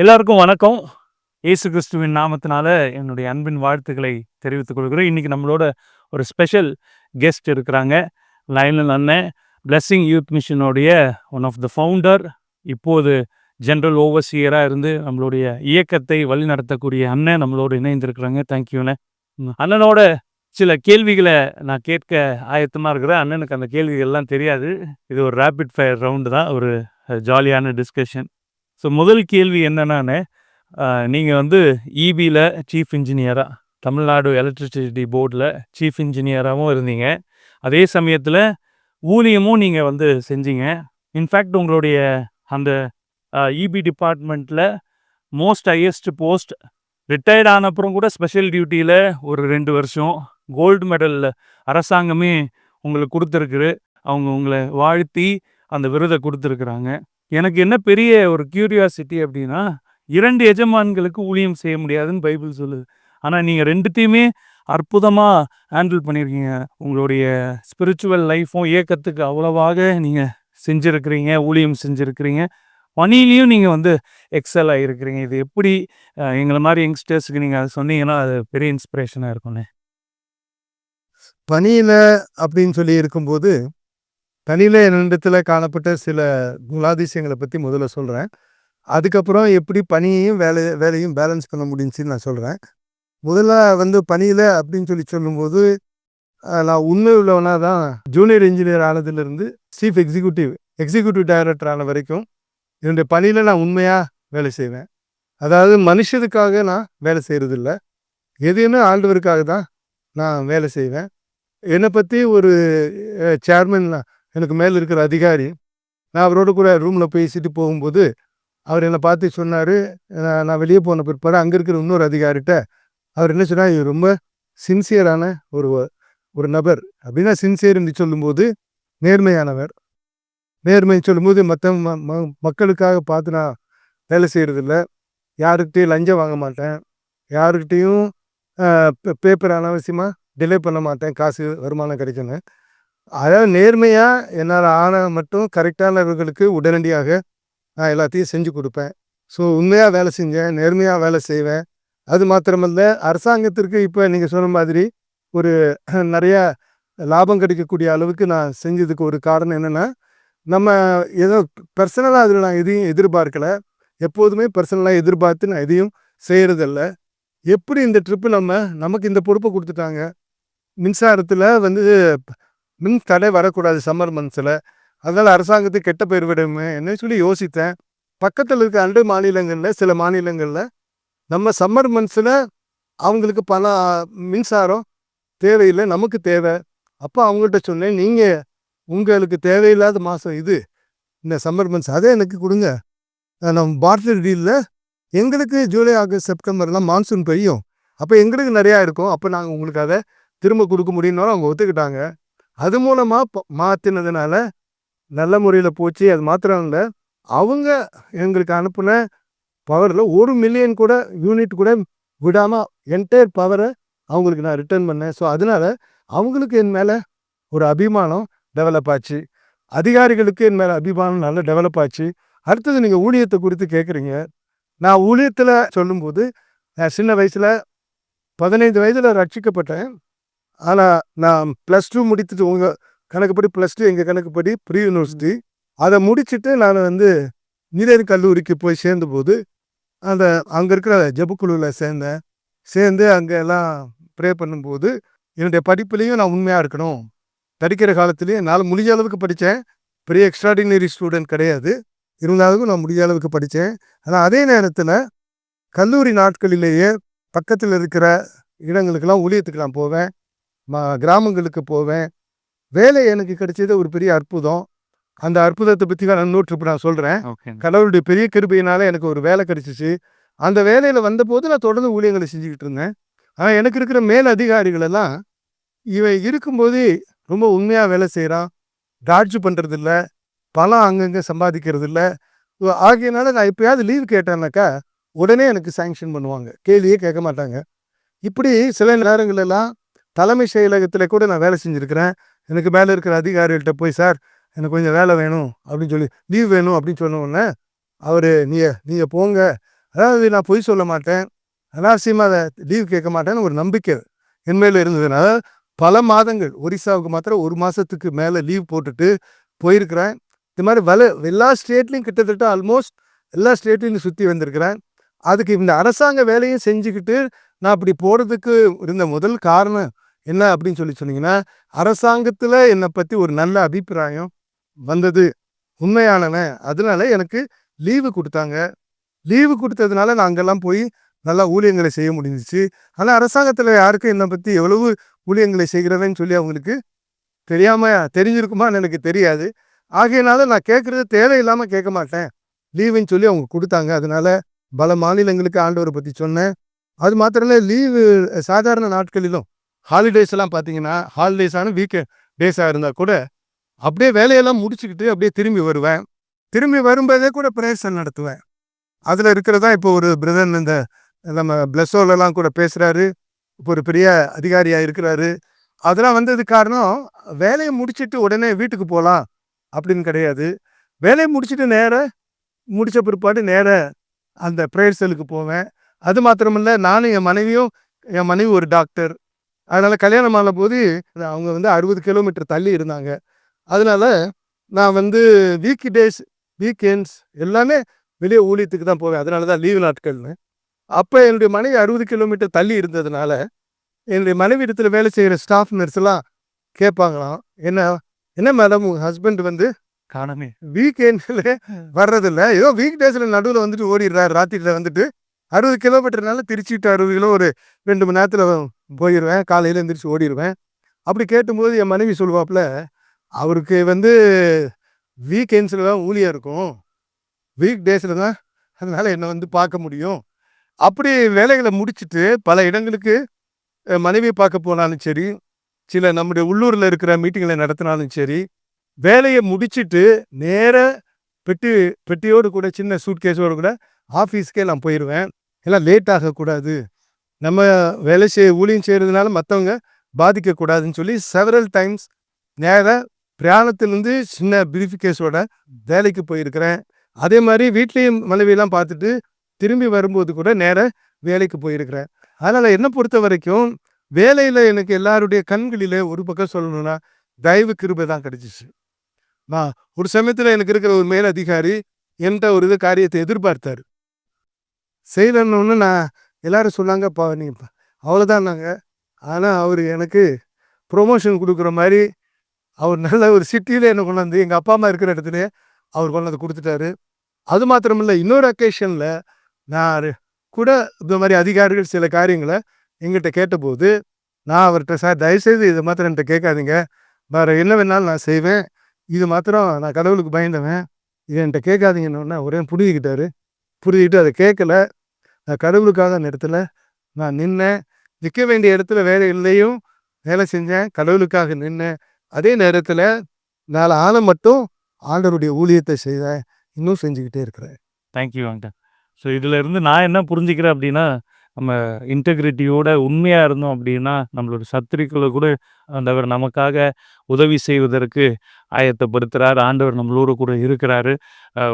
எல்லாருக்கும் வணக்கம். இயேசு கிறிஸ்துவின் நாமத்தினால என்னுடைய அன்பின் வாழ்த்துக்களை தெரிவித்துக் கொள்கிறேன். இன்னைக்கு நம்மளோட ஒரு ஸ்பெஷல் கெஸ்ட் இருக்கிறாங்க. லயனல் அண்ணன், பிளெஸ்ஸிங் யூத் மிஷனுடைய ஒன் ஆஃப் த ஃபவுண்டர். இப்போது ஜெனரல் ஓவர்சியரா இருந்து நம்மளுடைய இயக்கத்தை வழிநடத்தக்கூடிய அண்ணன் நம்மளோடு இணைந்திருக்கிறாங்க. தேங்க்யூண்ணே. அண்ணனோட சில கேள்விகளை நான் கேட்க ஆயத்தமாக இருக்கிறேன். அண்ணனுக்கு அந்த கேள்விகள்லாம் தெரியாது. இது ஒரு ரேபிட் ஃபயர் ரவுண்டு தான். ஒரு ஜாலியான டிஸ்கஷன். ஸோ முதல் கேள்வி என்னென்னாண்ணே, நீங்கள் வந்து இபியில் சீஃப் இன்ஜினியராக, தமிழ்நாடு எலக்ட்ரிசிட்டி போர்டில் சீஃப் இன்ஜினியராகவும் இருந்தீங்க. அதே சமயத்தில் ஊழியமும் நீங்கள் வந்து செஞ்சீங்க. இன்ஃபேக்ட் உங்களுடைய அந்த இபி டிபார்ட்மெண்ட்டில் மோஸ்ட் ஹையஸ்ட் போஸ்ட் ரிட்டையர்ட் ஆன அப்புறம் கூட ஸ்பெஷல் டியூட்டியில் ஒரு 2 வருஷம் கோல்டு மெடல் அரசாங்கமே உங்களுக்கு கொடுத்துருக்குது. அவங்க உங்களை வாழ்த்தி அந்த விருதை கொடுத்துருக்குறாங்க. எனக்கு என்ன பெரிய ஒரு கியூரியாசிட்டி அப்படின்னா, 2 எஜமான்களுக்கு ஊழியம் செய்ய முடியாதுன்னு பைபிள் சொல்லுது. ஆனால் நீங்கள் 2த்தையுமே அற்புதமாக ஹேண்டில் பண்ணியிருக்கீங்க. உங்களுடைய ஸ்பிரிச்சுவல் லைஃப்பும் இயக்கத்துக்கு அவ்வளவாக நீங்கள் செஞ்சுருக்கிறீங்க, ஊழியம் செஞ்சுருக்கிறீங்க. பணியிலையும் நீங்கள் வந்து எக்ஸல் ஆகிருக்கிறீங்க. இது எப்படி எங்களை மாதிரி யங்ஸ்டர்ஸுக்கு நீங்கள் அதை சொன்னீங்கன்னா அது பெரிய இன்ஸ்பிரேஷனாக இருக்கும்ண்ணே. பணியில் அப்படின்னு சொல்லி இருக்கும்போது, தனியில் என்னிடத்தில் காணப்பட்ட சில குணாதிசயங்களை பற்றி முதல்ல சொல்கிறேன். அதுக்கப்புறம் எப்படி பணியையும் வேலையும் பேலன்ஸ் பண்ண முடிஞ்சுன்னு நான் சொல்கிறேன். முதல்ல வந்து பணியில் அப்படின்னு சொல்லி சொல்லும்போது, நான் உண்மை உள்ளவனாக தான் ஜூனியர் இன்ஜினியர் ஆனதுலேருந்து சீஃப் எக்ஸிக்யூட்டிவ் டைரக்டர் ஆன வரைக்கும் என்னுடைய பணியில் நான் உண்மையாக வேலை செய்வேன். அதாவது மனுஷனுக்காக நான் வேலை செய்கிறதில்ல, எதுன்னு ஆண்டவருக்காக தான் நான் வேலை செய்வேன். என்னை பற்றி ஒரு சேர்மன், எனக்கு மேலே இருக்கிற அதிகாரி, நான் அவரோட கூட ரூமில் பேசிட்டு போகும்போது அவர் என்னை பார்த்து சொன்னார். நான் வெளியே போன பிற்பாடு அங்கே இருக்கிற இன்னொரு அதிகாரிகிட்ட அவர் என்ன சொன்னார், இவர் ரொம்ப சின்சியரான ஒரு நபர் அப்படின்னா, சின்சியர்னு சொல்லும்போது நேர்மையானவர். நேர்மை சொல்லும்போது மற்ற மக்களுக்காக பார்த்து நான் வேலை செய்கிறதில்ல, யாருக்கிட்டையும் லஞ்சம் வாங்க மாட்டேன், யாருக்கிட்டையும் பேப்பர் அனாவசியமாக டிலே பண்ண மாட்டேன், காசு வருமானம் கிடைக்கணும். அதாவது நேர்மையாக என்னால் ஆன மட்டும் கரெக்டானவர்களுக்கு உடனடியாக நான் எல்லாத்தையும் செஞ்சு கொடுப்பேன். ஸோ உண்மையாக வேலை செஞ்சேன், நேர்மையாக வேலை செய்வேன். அது மாத்திரமல்ல, அரசாங்கத்திற்கு இப்போ நீங்கள் சொன்ன மாதிரி ஒரு நிறையா லாபம் கிடைக்கக்கூடிய அளவுக்கு நான் செஞ்சதுக்கு ஒரு காரணம் என்னென்னா, நம்ம ஏதோ பர்சனலாக அதில் நான் எதையும் எதிர்பார்க்கலை. எப்போதுமே பர்சனலாக எதிர்பார்த்து நான் எதையும் செய்கிறதில்ல. எப்படி இந்த ட்ரிப்பு நமக்கு இந்த பொறுப்பை கொடுத்துட்டாங்க, மின்சாரத்தில் வந்து மின் தடை வரக்கூடாது சம்மர் மந்த்ஸில், அதனால் அரசாங்கத்துக்கு கெட்ட பேர் விடுமே என்ன சொல்லி யோசித்தேன். பக்கத்தில் இருக்க அண்டை மாநிலங்களில் சில மாநிலங்களில் நம்ம சம்மர் மந்த்ஸில் அவங்களுக்கு மின்சாரம் தேவையில்லை, நமக்கு தேவை. அப்போ அவங்கள்ட்ட சொன்னேன், நீங்கள் உங்களுக்கு தேவையில்லாத மாதம் இது, இந்த சம்மர் மந்த்ஸ் அதே எனக்கு கொடுங்க. நம்ம பார்டர் டீலில் எங்களுக்கு ஜூலை ஆகஸ்ட் செப்டம்பர்லாம் மான்சூன் பெய்யும், அப்போ எங்களுக்கு நிறையா இருக்கும், அப்போ நாங்கள் உங்களுக்கு அதை திரும்ப கொடுக்க முடியும்னாலும் அவங்க ஒத்துக்கிட்டாங்க. அது மூலமாக மாற்றினதுனால நல்ல முறையில் போச்சு. அது மாத்திரம் இல்லை, அவங்க எங்களுக்கு அனுப்பின பவரில் 1 மில்லியன் கூட யூனிட் கூட விடாமல் என்டையர் பவரை அவங்களுக்கு நான் ரிட்டர்ன் பண்ணேன். ஸோ அதனால் அவங்களுக்கு என் மேலே ஒரு அபிமானம் டெவலப் ஆச்சு, அதிகாரிகளுக்கு என் மேலே அபிமானம் நல்லா டெவலப் ஆச்சு. அடுத்தது நீங்கள் ஊழியத்தை குறித்து கேட்குறீங்க. நான் ஊழியத்தில் சொல்லும்போது, நான் சின்ன வயசில் 15 வயதில் ரட்சிக்கப்பட்டேன். ஆனால் நான் +2 முடித்துட்டு, உங்கள் கணக்குப்படி +2, எங்கள் கணக்குப்படி ப்ரீ யூனிவர்சிட்டி, அதை முடிச்சுட்டு நான் வந்து இன்ஜினியரிங் கல்லூரிக்கு போய் சேர்ந்தபோது அங்கே இருக்கிற ஜெபக்குழுவில் சேர்ந்து அங்கே எல்லாம் ப்ரே பண்ணும்போது, என்னுடைய படிப்புலேயும் நான் உண்மையாக இருக்கணும், படிக்கிற காலத்துலேயும் என்னால் முடிஞ்ச அளவுக்கு படித்தேன். பெரிய எக்ஸ்ட்ராடினரி ஸ்டூடெண்ட் கிடையாது, இருந்தாலும் நான் முடிஞ்ச அளவுக்கு படித்தேன். ஆனால் அதே நேரத்தில் கல்லூரி நாட்களிலேயே பக்கத்தில் இருக்கிற இடங்களுக்கெல்லாம் ஊழியத்துக்கு நான் போவேன், கிராமங்களுக்கு போவேன். வேலை எனக்கு கிடைச்சது ஒரு பெரிய அற்புதம். அந்த அற்புதத்தை பற்றி தான் இன்னொரு ட்ரிப் நான் சொல்கிறேன். கடவுளுடைய பெரிய கிருபையினால் எனக்கு ஒரு வேலை கிடைச்சிச்சு. அந்த வேலையில் வந்தபோது நான் தொடர்ந்து ஊழியங்களை செஞ்சுக்கிட்டு இருந்தேன். ஆனால் எனக்கு இருக்கிற மேல் அதிகாரிகளெல்லாம் இவன் இருக்கும்போது ரொம்ப உண்மையாக வேலை செய்கிறான், டாட்ஜ் பண்ணுறதில்ல, பணம் அங்கங்கே சம்பாதிக்கிறதில்ல. ஆகையினால நான் எப்போயாவது லீவ் கேட்டேன்னாக்கா உடனே எனக்கு சாங்ஷன் பண்ணுவாங்க, கேள்வியே கேட்க மாட்டாங்க. இப்படி சில நேரங்களெல்லாம் தலைமை செயலகத்தில் கூட நான் வேலை செஞ்சுருக்கிறேன். எனக்கு மேலே இருக்கிற அதிகாரிகள்கிட்ட போய், சார் எனக்கு கொஞ்சம் வேலை வேணும் அப்படின்னு சொல்லி, லீவ் வேணும் அப்படின்னு சொன்ன உடனே அவர் நீங்கள் போங்க, அதாவது நான் பொய் சொல்ல மாட்டேன், அனாவசியமாக அதை லீவ் கேட்க மாட்டேன்னு ஒரு நம்பிக்கை என் மேலே இருந்ததுனால பல மாதங்கள் ஒரிசாவுக்கு மாத்திரம் 1 மாதத்துக்கு மேலே லீவ் போட்டுட்டு போயிருக்கிறேன். இது மாதிரி எல்லா ஸ்டேட்லையும் கிட்டத்தட்ட ஆல்மோஸ்ட் எல்லா ஸ்டேட்லையும் சுற்றி வந்திருக்கிறேன். அதுக்கு இந்த அரசாங்க வேலையும் செஞ்சுக்கிட்டு நான் அப்படி போகிறதுக்கு இருந்த முதல் காரணம் என்ன அப்படின்னு சொன்னீங்கன்னா, அரசாங்கத்தில் என்னை பற்றி ஒரு நல்ல அபிப்பிராயம் வந்தது உண்மையானவன். அதனால எனக்கு லீவு கொடுத்தாங்க. லீவு கொடுத்ததுனால நான் அங்கெல்லாம் போய் நல்லா ஊழியங்களை செய்ய முடிஞ்சிச்சு. ஆனால் அரசாங்கத்தில் யாருக்கும் என்னை பற்றி எவ்வளவு ஊழியங்களை செய்கிறவன்னு சொல்லி அவங்களுக்கு தெரிஞ்சிருக்குமான்னு எனக்கு தெரியாது. ஆகையினால நான் கேட்குறது தேவையில்லாமல் கேட்க மாட்டேன், லீவுன்னு சொல்லி அவங்க கொடுத்தாங்க. அதனால பல மாநிலங்களுக்கு ஆண்டவரை பற்றி சொன்னேன். அது மாத்திரம் இல்லை, லீவு சாதாரண நாட்களிலும் ஹாலிடேஸ் எல்லாம் பார்த்தீங்கன்னா, ஹாலிடேஸான வீக் டேஸாக இருந்தால் கூட அப்படியே வேலையெல்லாம் முடிச்சுக்கிட்டு அப்படியே திரும்பி வருவேன். திரும்பி வரும்போதே கூட பிரேயர்ஸ் நடத்துவேன். அதில் இருக்கிறதா இப்போ ஒரு பிரதர் இந்த நம்ம பிளஸோலலாம் கூட பேசுகிறாரு, இப்போ ஒரு பெரிய அதிகாரியாக இருக்கிறாரு. அதெல்லாம் வந்தது காரணம், வேலையை முடிச்சுட்டு உடனே வீட்டுக்கு போகலாம் அப்படின்னு கிடையாது. வேலையை முடிச்சுட்டு முடித்த பிற்பாடு அந்த ப்ரேயர் செல்லுக்கு போவேன். அது மாத்திரமில்லை, நானும் என் மனைவி ஒரு டாக்டர். அதனால் கல்யாணம் ஆன போது அவங்க 60 கிலோமீட்டர் தள்ளி இருந்தாங்க. அதனால நான் வீக்கெண்ட்ஸ் எல்லாமே வெளியே ஊழியத்துக்கு தான் போவேன். அதனால தான் லீவு நாட்கள்னு. அப்போ என்னுடைய மனைவி 60 கிலோமீட்டர் தள்ளி இருந்ததுனால என்னுடைய மனைவி இடத்துல வேலை செய்கிற ஸ்டாஃப் நர்ஸ்லாம் கேட்பாங்களாம், என்ன மேடம் உங்கள் ஹஸ்பண்ட் காணமே வீக்கெண்டில் வர்றதில்ல, ஏதோ வீக் டேஸில் நடுவில் ஓடிடுறாரு, ராத்திரியில் 60 கிலோமீட்டர்னால திருச்சி டு 60 கிலோ ஒரு 2 மணி நேரத்தில் போயிடுவேன், காலையில் எந்திரிச்சு ஓடிடுவேன். அப்படி கேட்டும்போது என் மனைவி சொல்லுவாப்புல, அவருக்கு வீக்கெண்ட்ஸில் தான் ஊழியம் இருக்கும், வீக் டேஸில் தான் அதனால என்னை பார்க்க முடியும். அப்படி வேலைகளை முடிச்சுட்டு பல இடங்களுக்கு மனைவியை பார்க்க போனாலும் சரி, சில நம்முடைய உள்ளூரில் இருக்கிற மீட்டிங்களை நடத்தினாலும் சரி, வேலையை முடிச்சுட்டு பெட்டியோடு கூட சின்ன சூட்கேஸோடு கூட ஆஃபீஸ்க்கே நான் போயிடுவேன். எல்லாம் லேட் ஆகக்கூடாது, நம்ம ஊழியம் செய்கிறதுனால மற்றவங்க பாதிக்கக்கூடாதுன்னு சொல்லி செவரல் டைம்ஸ் பிரயாணத்திலேருந்து சின்ன பிரீஃப்கேஸோட வேலைக்கு போயிருக்கிறேன். அதே மாதிரி வீட்லேயும் மனைவியெல்லாம் பார்த்துட்டு திரும்பி வரும்போது கூட வேலைக்கு போயிருக்கிறேன். அதனால் என்னை பொறுத்த வரைக்கும் வேலையில் எனக்கு எல்லாருடைய கண்களில் ஒரு பக்கம் சொல்லணும்னா தயவு கிருபை தான் கிடைச்சிச்சு. நான் ஒரு சமயத்தில் எனக்கு இருக்கிற ஒரு மேல் அதிகாரி என்கிட்ட ஒரு காரியத்தை எதிர்பார்த்தாரு. செய்யலன்னு நான் எல்லாரும் சொன்னாங்க, நீ அவ்வளோதான் நாங்கள். ஆனால் அவர் எனக்கு ப்ரொமோஷன் கொடுக்குற மாதிரி அவர் நல்ல ஒரு சிட்டியில் என்னை கொண்டாந்து எங்கள் அப்பா அம்மா இருக்கிற இடத்துல அவர் கொண்டாந்து கொடுத்துட்டாரு. அது மாத்திரமில்லை, இன்னொரு அக்கேஷனில் நான் கூட இந்த மாதிரி அதிகாரிகள் சில காரியங்களை எங்கிட்ட கேட்டபோது நான் அவர்கிட்ட, சார் தயவுசெய்து இதை மாத்திரம் என்கிட்ட கேட்காதீங்க, வேறு என்ன வேணாலும் நான் செய்வேன், இது மாத்திரம் நான் கடவுளுக்கு பயந்தவன், இதை என்கிட்ட கேட்காதீங்கன்னு ஒரே புரிஞ்சுக்கிட்டு அதை கேட்கல. நான் கடவுளுக்காக அந்த இடத்துல நான் நின்னேன். நிற்க வேண்டிய இடத்துல வேலை செஞ்சேன், கடவுளுக்காக நின்னேன். அதே நேரத்தில் நான் மட்டும் ஆண்டவருடைய ஊழியத்தை செய்தேன், இன்னும் செஞ்சுக்கிட்டே இருக்கிறேன். Thank you uncle. ஸோ இதில் இருந்து நான் என்ன புரிஞ்சுக்கிறேன் அப்படின்னா, நம்ம இன்டெகிரிட்டியோட உண்மையாக இருந்தோம் அப்படின்னா நம்மளோட சத்துருக்களை கூட ஆண்டவர் நமக்காக உதவி செய்வதற்கு ஆயத்தப்படுத்துகிறார். ஆண்டவர் நம்மளோட கூட இருக்கிறாரு.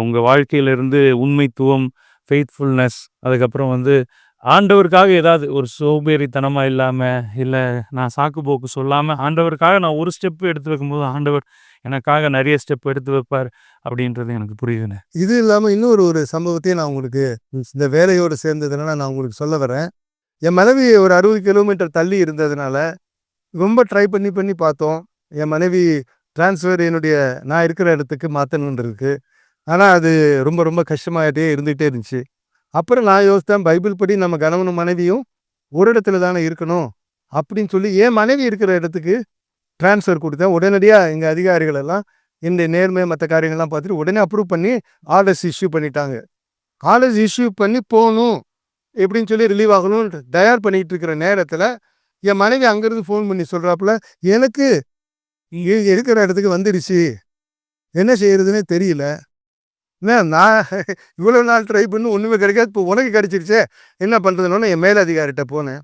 உங்கள் வாழ்க்கையிலிருந்து உண்மைத்துவம், ஃபெய்த்ஃபுல்னஸ், அதுக்கப்புறம் ஆண்டவருக்காக ஏதாவது ஒரு சோம்பேறித்தனமாக இல்லாமல், இல்லை நான் சாக்கு போக்கு சொல்லாமல், ஆண்டவருக்காக நான் ஒரு ஸ்டெப்பு எடுத்து வைக்கும்போது ஆண்டவர் எனக்காக நிறைய ஸ்டெப் எடுத்து வைப்பார் அப்படின்றது எனக்கு புரியுதுண்ணே. இது இல்லாமல் இன்னொரு ஒரு சம்பவத்தையும் நான் உங்களுக்கு இந்த வேலையோடு சேர்ந்ததுனால நான் உங்களுக்கு சொல்ல வரேன். என் மனைவி ஒரு 60 கிலோமீட்டர் தள்ளி இருந்ததுனால ரொம்ப ட்ரை பண்ணி பார்த்தோம். என் மனைவி டிரான்ஸ்ஃபர் நான் இருக்கிற இடத்துக்கு மாற்றணுன்றதுக்கு. ஆனால் அது ரொம்ப ரொம்ப கஷ்டமாகிட்டே இருந்துகிட்டே இருந்துச்சு. அப்புறம் நான் யோசித்தேன், பைபிள் படி நம்ம கணவனும் மனைவியும் ஒரு இடத்துல தானே இருக்கணும் அப்படின்னு சொல்லி என் மனைவி இருக்கிற இடத்துக்கு ட்ரான்ஸ்ஃபர் கொடுத்தேன். உடனடியாக எங்கள் அதிகாரிகள் எல்லாம் இந்த நேர்மை மற்ற காரியங்கள்லாம் பார்த்துட்டு உடனே அப்ரூவ் பண்ணி ஆர்டர்ஸ் இஷ்யூ பண்ணிட்டாங்க. ஆர்டர்ஸ் இஷ்யூ பண்ணி போகணும் எப்படின்னு சொல்லி ரிலீவ் ஆகணும்னு தயார் பண்ணிகிட்டு இருக்கிற நேரத்தில் என் மனைவி அங்கேருந்து ஃபோன் பண்ணி சொல்கிறாப்புல, எனக்கு இங்கே இருக்கிற இடத்துக்கு வந்துடுச்சு, என்ன செய்கிறதுனே தெரியல, நான் இவ்வளோ நாள் ட்ரை பண்ணி ஒன்றுமே கிடைக்காது, இப்போ உனக்கு கிடைச்சிருச்சே என்ன பண்ணுறதுன்னு என் மேலதிகாரிகிட்ட போனேன்.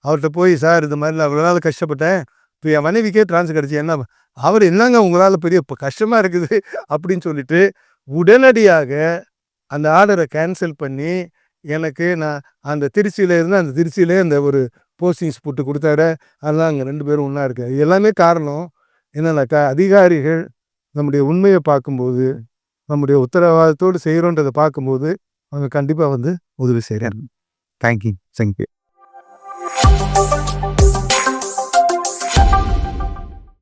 அவர்கிட்ட போய், சார் இது மாதிரி நான் அவ்வளோ நாள் கஷ்டப்பட்டேன், இப்போ என் மனைவிக்கே ட்ரான்ஸ்ஃபர் கிடச்சி, என்ன அவர் என்னங்க உங்களால் பெரிய இப்போ கஷ்டமாக இருக்குது அப்படின்னு சொல்லிட்டு உடனடியாக அந்த ஆர்டரை கேன்சல் பண்ணி எனக்கு நான் அந்த திருச்சியில இருந்து அந்த திருச்சியிலே அந்த ஒரு போஸ்டிங்ஸ் போட்டு கொடுத்தாரு. அதெல்லாம் அங்கே 2 பேரும் ஒன்றா இருக்கு. இது எல்லாமே காரணம் என்னன்னாக்கா, அதிகாரிகள் நம்முடைய உண்மையை பார்க்கும்போது, நம்முடைய உத்தரவாதத்தோடு செய்கிறோன்றதை பார்க்கும்போது, அவங்க கண்டிப்பாக வந்து உதவி செய்கிறாங்க. தேங்க்யூ.